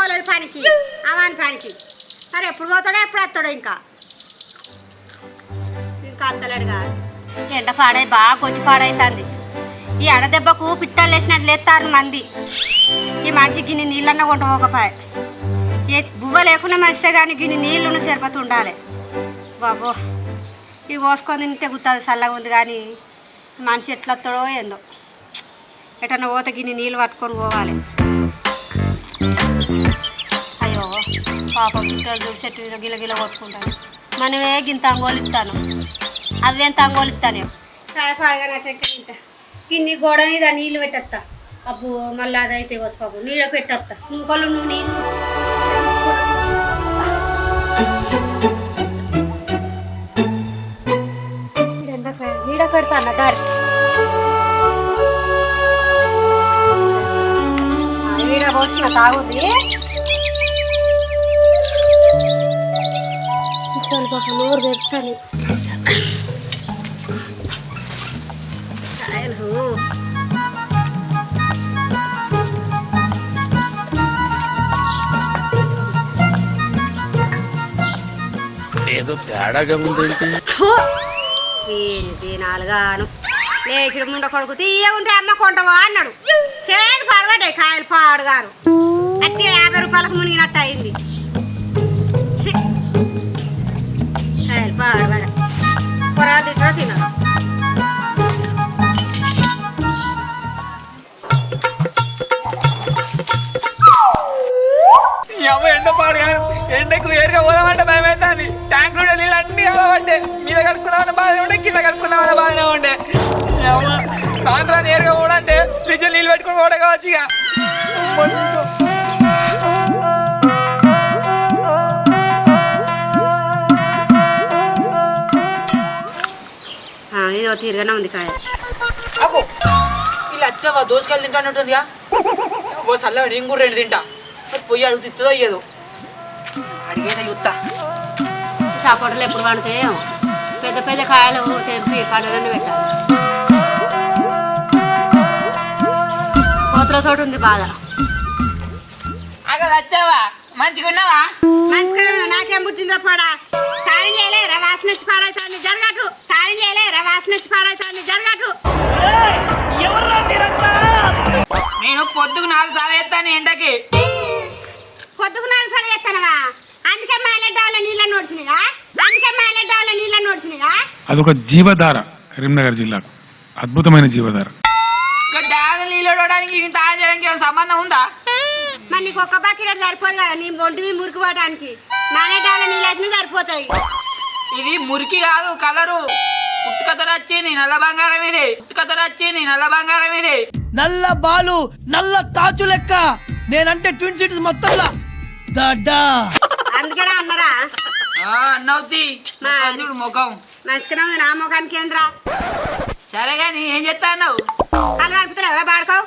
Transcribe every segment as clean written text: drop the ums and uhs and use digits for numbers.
పోలేదు పనికి అవాని పనికి మరి ఎప్పుడు పోతాడో ఎప్పుడు వస్తాడో ఇంకా అత్తలేడుగా ఎండ పాడై బాగా కొచ్చి పాడైతుంది ఈ అడదెబ్బకు పిట్టలు వేసినట్లు లేస్తారు మంది ఈ మనిషికి గిన్ని నీళ్ళన్న కొంటపోకపోయే ఏ బువ్వ లేకుండా మస్తే కానీ గిన్ని నీళ్ళున్న సరిపోతూ ఉండాలి బాబో ఇది పోసుకొని తింటే గుర్తుంది చల్లగా ఉంది కానీ మనిషి ఎట్లా వస్తాడో ఏందో ఎటన్నా పోతే గిన్ని నీళ్ళు పట్టుకొని పోవాలి అయ్యో పాపం పిట్టలు చెట్టు గిల గిల కొట్టుకుంటాను మనమే గింత అంగోలు ఇస్తాను అవేంత అంగోలు ఇస్తాను పాడగా గిన్ని గోడ మీద నీళ్ళు పెట్టేస్తా అబ్బు మళ్ళీ అదైతే వద్దు పాపం నీళ్ళ పెట్టేస్తా నువ్వు పళ్ళు నువ్వు నీళ్ళు నీడ పెడతా అన్న దారి నీడ పోసిన తాగుద్ది పాపం నోరు పెడతాను ఏదో తేడాగా ఉంది నాలుగాను లేకిడు ముండ కొడుకు తీయ ఉంటే అమ్మ కొంటవా అన్నాడు చేతి పడబడ్డాయి కాయలు పాడుగాను అట్టి 50 రూపాయలకు మునిగినట్టు అయింది కాయలు పాడబడ పొరా తిట్టో తినదు ఎండ పాడు ఎండకు వేరుగా పోదామంటే భయమవుతుంది ట్యాంకులో నీళ్ళు అన్నీ కావాలంటే మీద కడుక్కున్నామని బాగానే ఉండే కింద కడుక్కున్నామని బాగానే ఉండే ఆంధ్రా నేరుగా పోడంటే ఫ్రిడ్జ్ నీళ్ళు పెట్టుకుని పోవడం కావచ్చు ఇక ఇదో తీరుగానే ఉంది కాయ అగో ఇలా వచ్చావా దోసకాయలు తింటానంటుందిగా ఓ చల్లగా నేను కూడా 2 తింటా పొయ్యి అడుగు తిస్తుందో అయ్యేదో అడిగేదా యుత్తా సపోటలు ఎప్పుడు పండుతాయో పెద్ద పెద్ద కాయలు తెంపి పండుగని పెట్టాలి కోతులతో ఉంది బాధ అక్కడ వచ్చావా మంచిగా ఉన్నావా మంచిగా నాకేం పుట్టిందో పడా సాయం చేయలేరా వాసన వచ్చి పాడవుతుంది జరగటు సాయం చేయలేరా వాసన వచ్చి పాడవుతుంది జరగటు నేను పొద్దుకు 4 సార్లు వేస్తాను ఎండకి పొద్దుకు 4 సార్లు వేస్తానవా అందుకే మైలెడ్డాల నీళ్ళ నోడ్చినాయా అందుకే మైలెడ్డాల నీళ్ళ నోడ్చినాయా అదొక జీవధార కరీంనగర్ జిల్లాకు అద్భుతమైన జీవధార డాల నీళ్ళు వడడానికి ఇంత చేయడానికి ఏమైనా సంబంధం ఉందా మరి నీకు ఒక్క బకెట్ సరిపోదు కదా నీ ఒంటి మీద మురికి పోవడానికి మైలెడ్డాల నీళ్ళు అయితే సరిపోతాయి ఇది మురికి కాదు కలరు పుట్టుకతర వచ్చింది నల్ల బంగారం ఇది పుట్టుకతర వచ్చింది నల్ల బంగారం ఇది నల్ల బాలు నల్ల తాచు లెక్క నేనంటే ట్విన్ సిటీస్ మొత్తంలా దడ్డా అందుకేనా అన్నారా అన్నవుతి చూడు ముఖం మంచిగానే ఉంది నా ముఖానికి ఏంద్రా సరే కానీ ఏం చెప్తా అన్నావు కళ్ళు కలుపుతారు ఎవరా బాడుకోవు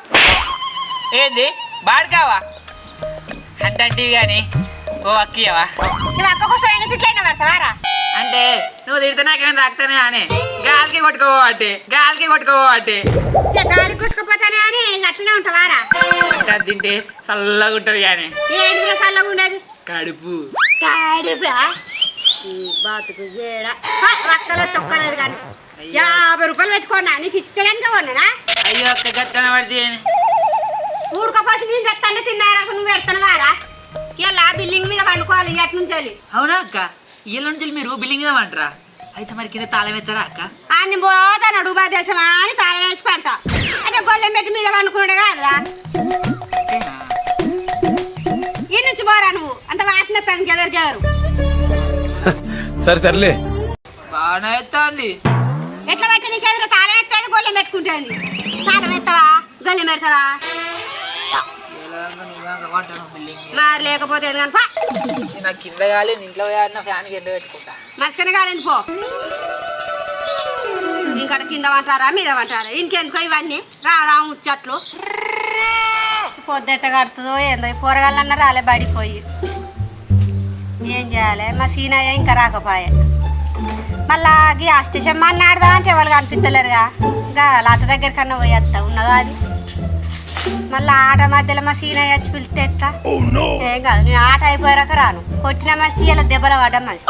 ఏంది బాడుకావా అంటే కానీ ఓ అక్కయ్యవా నువ్వు అక్క కోసం అయినా తిట్లైనా పడతావారా అంటే నువ్వు తిడితే నాకేమైనా తాకుతానే అని గాలికి కొట్టుకోవట్టే గాలికి కొట్టుకోవట్టే గాలి కొట్టుకుపోతానే అని అట్లనే ఉంటావారా అంటే తింటే చల్లగా ఉంటది కానీ ఏంటి చల్లగా ఉండదు కడుపు కడుపా బాతుకు చేయడ రక్కలో తొక్కలేదు కానీ 50 రూపాయలు పెట్టుకున్నా నీకు ఇచ్చడానికి కొన్నానా అయ్యో ఒక్క గట్టన పడితే ఊడుకపోసి నేను తెస్తానే తిన్నారా నువ్వు పెడతానవారా ఇలా బిల్డింగ్ మీద పండుకోవాలి ఎట్ నుంచి అవునా అక్క ఇళ్ళ నుంచి మీరు బిల్డింగ్ మీద అంటారా అయితే మరి కింద తాళం ఎత్తారా అక్క అన్ని పోతాడు ఉపాదేశమా అని తాళం వేసి పెడతా అంటే గొల్లెం పెట్టి మీద పండుకుంటే కాదురా ఈ నుంచి పోరా నువ్వు అంత వాసన తనకి ఎదరికారు సరే తరలే బాగానే ఎత్తాంది ఎట్లా పెట్టి నీకు ఎదురు తాళం ఎత్తేది గొల్లెం పెట్టుకుంటుంది తాళం ఎత్తావా గొల్లెం పెడతావా మరి లేకపోతే నాకు కింద కాలేదు ఇంట్లో ఫ్యాన్ కింద పెట్టుకుంటా మస్కనే కాలేదు పో ఇంకా కింద అంటారా మీద అంటారా ఇంకెందుకో ఇవన్నీ రా ముచ్చట్లు పొద్దుట కడుతుందో ఏందో కూరగాయలన్నా రాలే బడిపోయి ఏం చేయాలి మా సీనయ్య ఇంకా రాకపోయే మళ్ళా ఆ స్టేషన్ అన్నాడుదా అంటే వాళ్ళు కనిపిస్తలేరుగా ఇంకా లత దగ్గర కన్నా పోయేస్తా ఉన్నదా అది మళ్ళీ ఆట మధ్యలో మా సీనయ్య వచ్చి పిలిస్తే ఎట్లా? ఏం కాదు, నేను ఆట అయిపోయాక రాను. కొట్టిన మనిషి ఇలా దెబ్బల పడ్డ మనిషి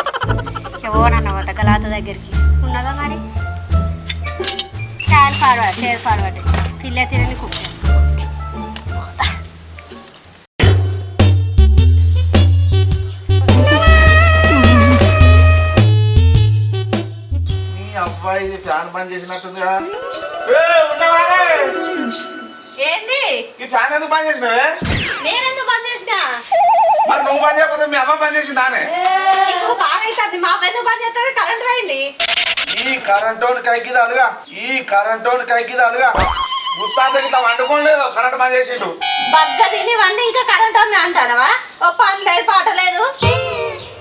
ఓనన్న పోతా గలాత దగ్గరికి ఉన్నదా మరి. చేదు పాడబట్టి పిల్ల తిరని కుక్క. అబ్బాయి ఇది ఫ్యాన్ బంద్ చేసినట్టుందిగా. ఏంది ఈ ఫ్యాన్ ఎందుకు బంద్ చేసినావే? నేనెందుకు బంద్ చేసిన? మరి నువ్వు బంద్ చేయకపోతే మీ అమ్మ బంద్ చేసిందానే? నీకు బాగా అవుతుంది. మా పెద్ద బంద్ చేస్తుంది, కరెంట్ పోయింది. ఈ కరెంటోని కైకిదాలుగా గుత్తాంతకి ఇట్లా వండుకోలేదు, కరెంట్ బంద్ చేసిండు. బగ్గ తిని వండి ఇంకా కరెంట్ ఉంది అంటానవా? ఓ పని లేదు పాట లేదు.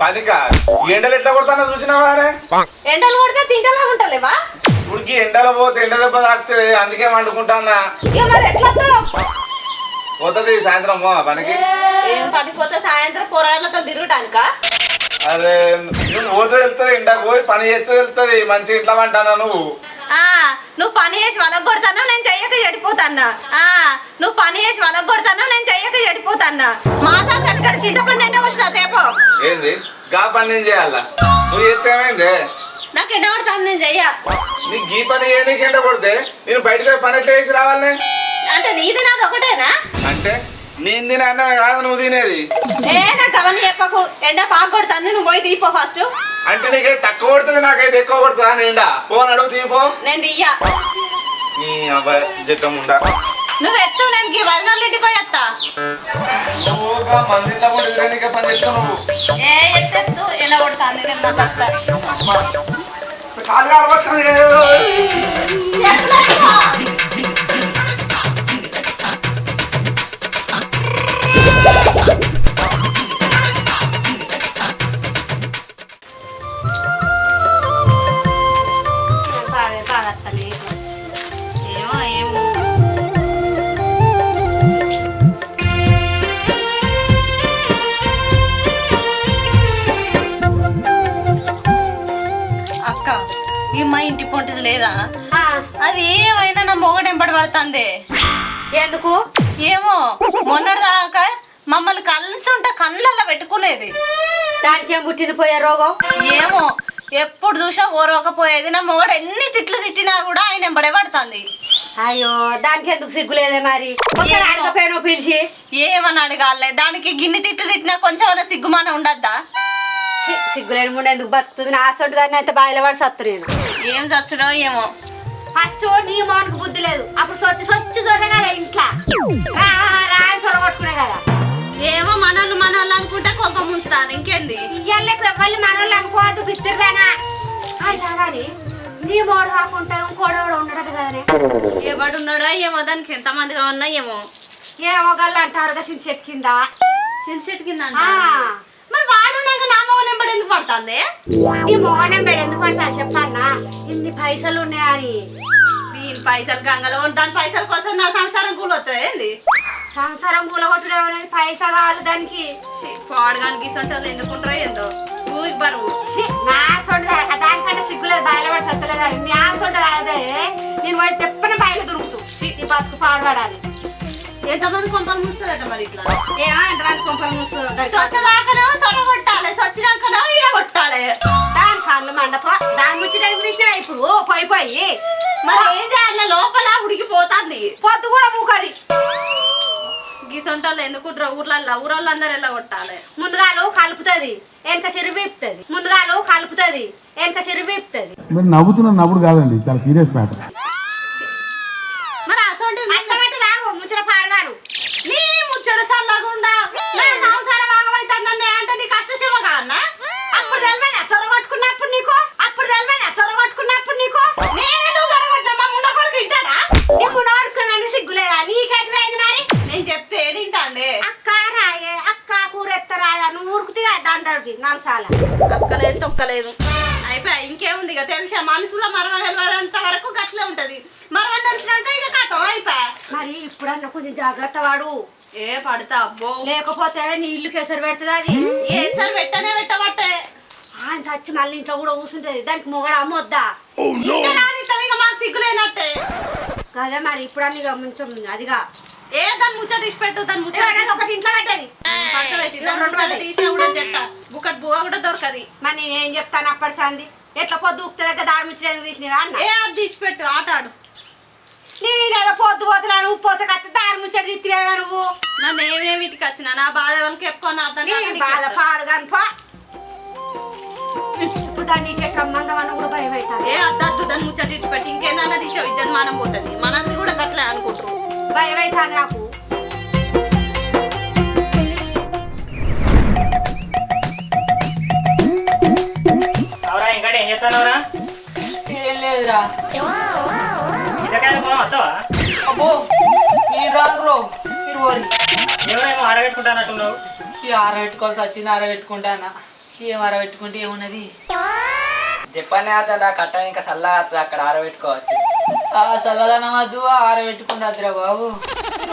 పనికా ఎండలు ఎట్లా కొడతానో చూసినావా? ఎండలు కొడితే తింటలా ఉంటలేవా? ఉడికి ఎండలో పోతే ఎండ దెబ్బ తాకుతుంది, అందుకే వండుకుంటానా. ఇక మరి ఎట్లా పోతుంది సాయంత్రం పనికి. ఏం పనిపోతే సాయంత్రం పోరాళ్ళతో తిరుగుటానిక? అరే నువ్వు పోతే వెళ్తుంది, ఎండకు పోయి పని చేస్తూ వెళ్తుంది. మంచి ఇంట్లో వంటానా నువ్వు? నువ్వు పని చేసి వదగొడతాను, నేను చెయ్యక చెడిపోతాన్నా. నువ్వు పని చేసి వదగొడతాను, నేను చెయ్యక చెడిపోతాన్నా. మాదా కనుక చింతపండు ఎండ వచ్చిన రేపు ఏంది గా పని నేను చేయాలా? నువ్వు చేస్తే ఏమైంది? నాకు ఎండ కొడతాను, నేను చెయ్య. నీకు ఈ పని చేయడానికి ఎండ కొడితే నేను బయటకు పోయి పని ఎట్లా చేసి రావాలి? అంటే నీది నాది ఒకటేనా? అంటే నేను తినే అన్నమే కాదు నువ్వు తినేది. నాకు అవన్నీ చెప్పకు. ఎండ బాగా కొడుతుంది, నువ్వు పోయి తీపో ఫస్ట్. అంటే నీకైతే తక్కువ కొడుతుంది, నాకైతే ఎక్కువ కొడుతుందా? నిండా ఫోన్ అడుగు తీపో. నేను తీయ. నీ అబ్బాయి జతం ఉండా. నువ్వు ఎత్తు, నేను వదినోళ్ళ ఇంటికి పోయి ఎత్తా. మందిలో కూడా తిరగనీకే పని చేస్తావు నువ్వు. ఎత్తు ఎండ కొడుతుంది. కాదు కాబట్టి ఏమో ఏమో అక్క ఈ మా ఇంటి పొంటిది లేదా? అది ఏమైనా నా మొగడు ఎంబడి పడుతుంది. ఎందుకు? ఏమో మొన్నటిదాకా మమ్మల్ని కలిసి ఉంటే కళ్ళల్లో పెట్టుకునేది. దానికి ఏం పుట్టింది పోయే రోగం? ఏమో ఎప్పుడు చూసా ఓరవకపోయేది. నా మొగడు ఎన్ని తిట్లు తిట్టినా కూడా ఆయన ఎంబడే పడుతుంది. అయ్యో దానికి ఎందుకు సిగ్గులేదే మరి? పేరు పిలిచి ఏమని అడగాలే? దానికి గిన్నె తిట్లు తిట్టినా కొంచెం సిగ్గుమాన ఉండద్దా? సిగ్గులేని ముందు ఎందుకు బతుకుతుంది? నా సొంటి దాన్ని అయితే బాయిల పడి సత్తు నేను. ఏం చచ్చుడో ఏమో. ఫస్ట్ నీ మోనికి బుద్ధి లేదు, అప్పుడు సొచ్చి చొర్ర కదా ఇంట్లో రాయి సొర కొట్టుకునే కదా. ఏమో మనోళ్ళు అనుకుంటే కొంప ముంచుతాను. ఇంకేంది ఇయ్యాలే ఎవరిని మనోళ్ళు అనుకోవద్దు, బిత్తిరిదానా అయితే. కానీ నీ మోడు కాకుండా ఇంకోడు కూడా ఉండడు కదనే. ఎవడున్నాడో ఏమో, దానికి ఎంత మందిగా ఉన్నా ఏమో. ఏమో గల్లు అంటారు చిన్న చెట్టు కింద. చిన్న చెట్టు కింద మరి వాడు నా మొగ నెంబడి ఎందుకు పడుతుంది? ఈ మొగనెంబడి ఎందుకు పడతా చెప్పన్నా? ఇన్ని పైసలు ఉన్నాయని. దీని పైసలు గంగలో దాని పైసల కోసం నా సంసారం కూలొస్తుంది. ఏంది సంసారం కూలగొట్టుడు అనేది? పైసా కావాలి దానికి. పాడుగానికి ఇసంటోళ్ళు ఎందుకుంటారో ఏందో ఊరికి బరువు. నా సొంట దానికంటే సిగ్గులేదు, బయలు పడి సత్తలే కానీ నా సొంట అదే. నేను పోయి చెప్పిన బయలు దొరుకుతూ ఈ బతుకు పాడుపడాలి. ఎంతమంది కొంపలు ముస్తుందట మరి ఇట్లా? ఏమో ఎంతమంది కొంపలు ముస్తుంది? సొచ్చదాకనో సొర కొట్టాలి, సొచ్చినాకనో ఈడ కొట్టాలి. దాని కళ్ళు మండప దాని ముచ్చడానికి తీసినా ఇప్పుడు పోయి మరి ఏం చేయాలి? లోపల ఉడికిపోతుంది. పొద్దు కూడా మూకది. గీసొంటోళ్ళు ఎందుకుంటారో ఊరోళ్ళందరూ ఎలా కొట్టాలి? ముందుగాలు కలుపుతుంది, వెనక సిరిబీపుతుంది. ముందుగాలు కలుపుతుంది, వెనక సిరిబీపుతుంది. మీరు నవ్వుతున్న నవ్వుడు కాదండి, చాలా సీరియస్ మ్యాటర్. మరి అసలు అట్టగట్టు రాగు ముచ్చట పాడగాను. నీ ముచ్చట చల్లకుండా నా సంసారం ఆగమైతుందని అంటే నీ కష్టశివ కాన్నా? అప్పుడు తెలవనా సొరగొట్టుకున్నప్పుడు నీకు? అప్పుడు తెలవనా సొరగొట్టుకున్నప్పుడు నీకు? నేను సొరగొట్టిన మా ముండ కొడుకు ఇంటాడా? నీ మునగొట్టుకున్నాను సిగ్గులేదా? నీకెట్టిపోయింది మరి? నేను చెప్తే ఏడింటాండే. అక్క రాయే, అక్క కూరెత్త రాయా, నువ్వు ఉరుకుతిగా దాని తరఫు నాలుసాల. అక్కలేదు తొక్కలేదు అయిపోయా. ఇంకేముంది ఇక తెలుసా? మనుషుల మరమ వెళ్ళేంత వరకు గట్లే ఉంటది. మరమ తెలిసినాక ఇక కథం అయిపోయా. మరి ఇప్పుడన్నా కొంచెం జాగ్రత్త వాడు. ఏ పడతా అబ్బో, లేకపోతే నీ ఇల్లు కేసరి పెడుతుంది అది. ఏ సార్ పెట్టబట్టే ఆయన చచ్చి మళ్ళీ ఇంట్లో కూడా కూర్చుంటది. దానికి మొగడు అమ్మొద్దా? ఇంకా రానిస్తాం, ఇక మాకు సిగ్గులేనట్టే. అదే మరి ఇప్పుడన్నా ఇక కొంచెం అదిగా ఏ దాన్ని ముచ్చట తీసి పెట్టు, దాన్ని ముచ్చట ఒకటి ఇంట్లో పెట్టేది పక్కన పెట్టి దాన్ని ముచ్చట తీసినా కూడా చెట్ట బుక్కటి బువ్వ కూడా దొరకది. మరి నేనేం చెప్తాను అప్పటి సంది ఎట్లా పొద్దు ఉక్త దగ్గర దారి ముచ్చడానికి తీసినవా అన్న ఏ అది తీసి పెట్టు, ఆట ఆడు. నేనేదో పొద్దు పోతున్నాను ఉప్పోస కత్తి దారి ముచ్చట తిత్తివేవా నువ్వు నన్ను ఏమేమి వీటికి వచ్చిన నా బాధ వాళ్ళకి చెప్పుకొని అర్థం నీ బాధ పాడు కాని పో ఇప్పుడు దాన్ని రమ్మందాం అన్న కూడా భయం అవుతుంది ఏ అద్దద్దు దాన్ని ముచ్చట ఇటు పెట్టి ఇంకేనా తీసావు ఇజ్జత్ మనం పోతుంది, మనల్ని కూడా గట్లే అనుకుంటారు. భయం అవుతుంది నాకు అవరా ఇంకా ఏం చేస్తానవరా? ఏం లేదురా. ఇంతకాయలు పోదాం వస్తావా? అబ్బో మీరు రాదు బ్రో, మీరు ఓరి ఎవరేమో ఆరబెట్టుకుంటానట్టున్నావు. ఈ ఆరబెట్టుకోవాల్సి వచ్చింది, ఆరబెట్టుకుంటానా. ఏం ఆరబెట్టుకుంటే ఏమున్నది? చెప్పనే అవుతుందా కట్ట ఇంకా చల్లగా అవుతుంది అక్కడ ఆరబెట్టుకోవచ్చు. ఆ చల్లదనం వద్దు, ఆరబెట్టుకుంటాదిరా బాబు.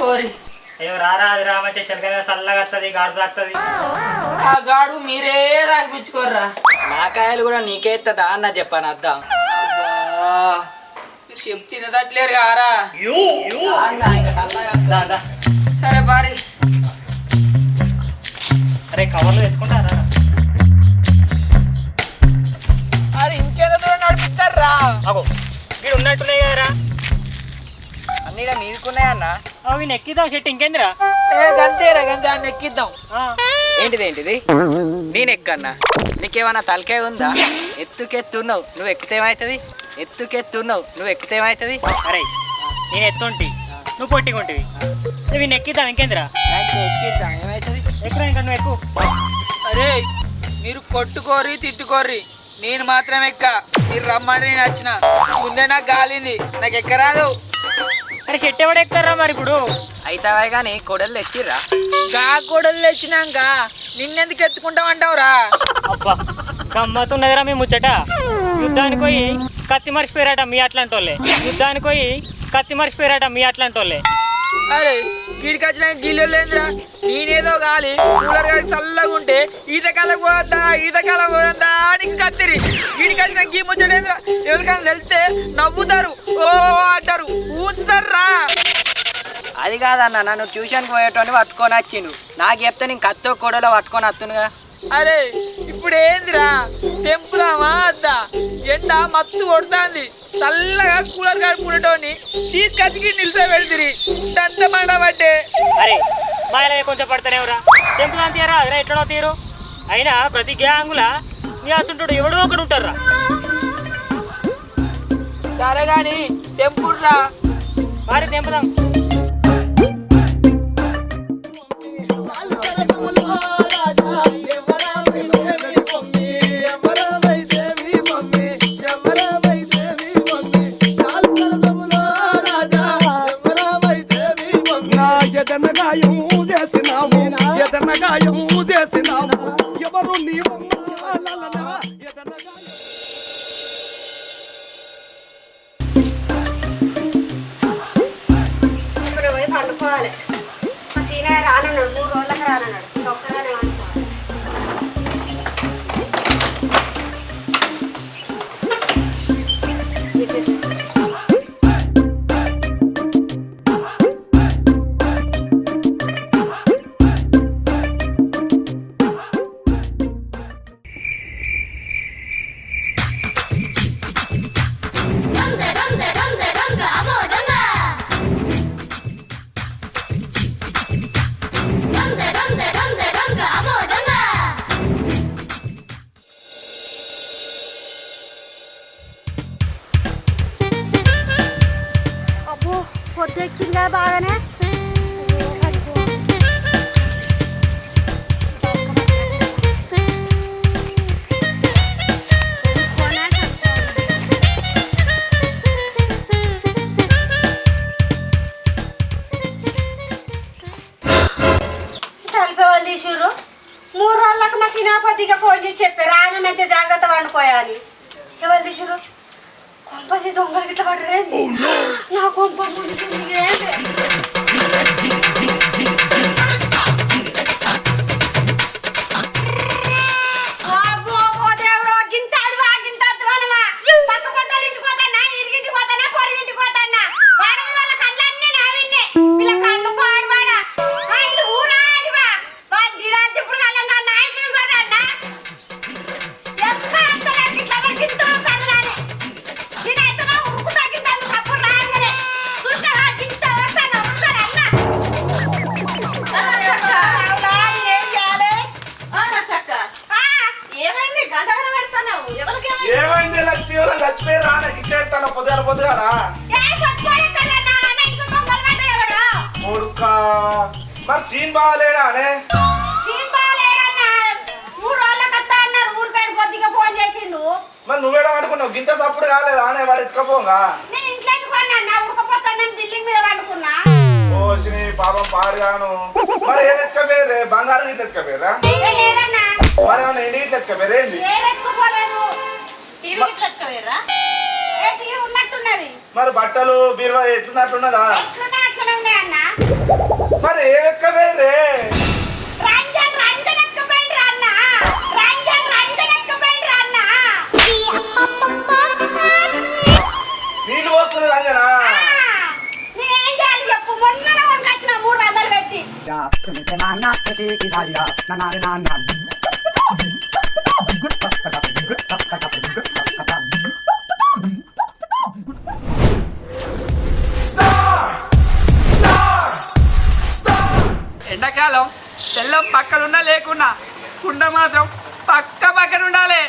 ఓరి అయ్యో రారా అది రా మంచి శనగ చల్లగా వస్తుంది, గాడు తాగుతుంది. ఆ గాడు మీరే తాగిపించుకోర్రా. నా కాయలు కూడా నీకే ఇస్తుందా అన్న చెప్పాను అద్దా. మీరు చెప్తే తినదట్లేరు కారా. అన్న ఇంకా చల్లగా సరే బారి. అరే కవర్లు తెచ్చుకుంటారా? అరే ఇంకేదో నడిపిస్తారా? అగో వీడు ఉన్నట్టున్నాయి కదరా. అన్నీ నీకున్నాయన్న. అవి నెక్కిద్దాం చెట్టు ఇంకేందిరా. ఏ గంతేరా గంతే, అన్న ఎక్కిద్దాం. ఏంటిది నేను ఎక్కన్నా? నీకేమన్నా తలకాయ ఉందా? ఎత్తుకెత్తున్నావు నువ్వు ఎక్కుతేమవుతుంది, ఎత్తుకెత్తున్నావు నువ్వు ఎక్కుతేమవుతుంది. అరే నేను ఎత్తుంటి నువ్వు పొట్టికుంటివి, నువ్వు నెక్కిద్దాం ఇంకేందిరా. ఎక్కిద్దాం ఏమవుతుంది? ఎక్కువ ఇంకా నువ్వు ఎక్కువ. అరే మీరు కొట్టుకోరి తిట్టుకోర్రి, నేను మాత్రం ఎక్క. మీరు రమ్మంటే నేను వచ్చిన. ముందే నాకు గాలింది, నాకు ఎక్కరాదు. అరే చెట్టు ఎవడు ఎక్కుతారా మరి ఇప్పుడు? అయితావా కానీ కొడలు తెచ్చిర్రా? గా కొడలు తెచ్చినాక నిన్నెందుకు ఎత్తుకుంటామంటావురా? అబ్బా గమ్మతున్నదిరా మీ ముచ్చట. యుద్ధానికి పోయి కత్తి మర్చిపోయారట మీ అట్లాంటి వాళ్ళే. యుద్ధానికి పోయి కత్తి మర్చిపోయారట మీ అట్లాంటి వాళ్ళే. అరే గీడికి వచ్చిన గిల్లు లేదురా. నేనేదో గాలి కూలర్ గాలి చల్లగా ఉంటే ఈతకాలం పోదా అని కత్తిరి. గీడికి వచ్చిన గీ ముచ్చటేంద్రా. ఎవరికైనా తెలిస్తే నవ్వుతారు, ఓ అంటారు, ఊతారా. అది కాదన్న, నన్ను ట్యూషన్కి పోయేటోని పట్టుకొని వచ్చిండు. నాకు చెప్తే నేను కత్తో కొడలో పట్టుకొని వస్తునుగా. అరే ఇప్పుడు ఏందిరా, తెంపుదామా అద్దా? ఎండ మత్తు కొడుతుంది, చల్లగా కూలర్ కడుపుకునేటోని తీసుకొచ్చి నిలిచోబెడుతుంది. దంత పడబట్టే. అరే మా ఇలా కొంచెం పడతానేవరా, టెంపుల్ అని తీయరా అదిరా ఎట్లనో తీరు. అయినా ప్రతి గ్యాంగులా నీ అసంటుడు ఎవడో ఒకడు ఉంటారా. సరే గాని తెంపుడురా. మరి తెంపుదాం. ఎవరు నీవు ఇప్పుడు పోయి పండుకోవాలి. మా సీనియర్ రానన్నాడు, 3 రోజులకు రానన్నాడు. ఒక్కదానే వండుకోవాలి. అబ్బో పొద్దు ఎక్కిందా బాగానే. తలిపేవాళ్ళు తీసిర్రు. 3 రోజులకు మా సినాపతిగా ఫోన్ చేసి చెప్పారు ఆయన మంచిగా జాగ్రత్త వండుకోయాలి. ఎవరు తీసిర్రు? కొంపది దొంగలు గిట్ల పడరేంది? నా కొంప ముందుకుంది ఏంటి? పక్క పొట్టలు ఇంటికి పోతానా, ఇరిగింటికి పోతానా, పొరిగింటికి పోతానా, వాడవి వాళ్ళ కళ్ళన్నీ నా విన్నే. వీళ్ళ కళ్ళు పొద్దుగాల పొద్దుగాల ఏ సత్కోడు ఎక్కడన్నా నా ఇంట్లో దొంగలు పడ్డాడు కొడుక మరి సీన్ బాగాలేడా అనే సీన్ బాలేడన్నా 3 రోజులకు వస్తా అన్నాడు ఊరికైనా పొద్దుగా ఫోన్ చేసిండు మరి నువ్వేడా అనుకున్నావు గింత సప్పుడు కాలేదా అనే వాడు ఎత్తుకపోగా నేను ఇంట్లో ఎందుకు అన్నా నా ఉడకపోతా నేను బిల్డింగ్ మీద పండుకున్నా ఓసిని పాపం పాడుగాను మరి ఏం ఎత్తుకపోయారే బంగారం ఇట్లా ఎత్తుకపోయారా ఏ లేదన్నా మరి ఏమన్నా ఇంటికి ఇట్లా ఎత్తుకపోయారు ఏంది ఏ ఎత్తుకోలేదు టీవీ ఇట్లా ఎత్తుకోవేరా ఏ టీవీ ఉన్నట్టున్నది మరి బట్టలు బీరువా ఎట్లున్నట్లున్నదా ఎట్లున్నా అట్లనే ఉన్నాయి అన్నా మరి ఏం ఎత్తుకపోయారే రంజన్ ఎత్తుకుపోయిండ్రా అన్న రంజన్ ఎత్తుకుపోయిండ్రా అన్న నీళ్ళు పోసుకుని రంజనా నేనేం చేయాలి చెప్పు మొన్న కొనుకొచ్చిన 300 పెట్టి ఎండాకాలం తెల్లం పక్కనున్నా లేకున్నా కుండ మాత్రం పక్క పక్కన ఉండాలి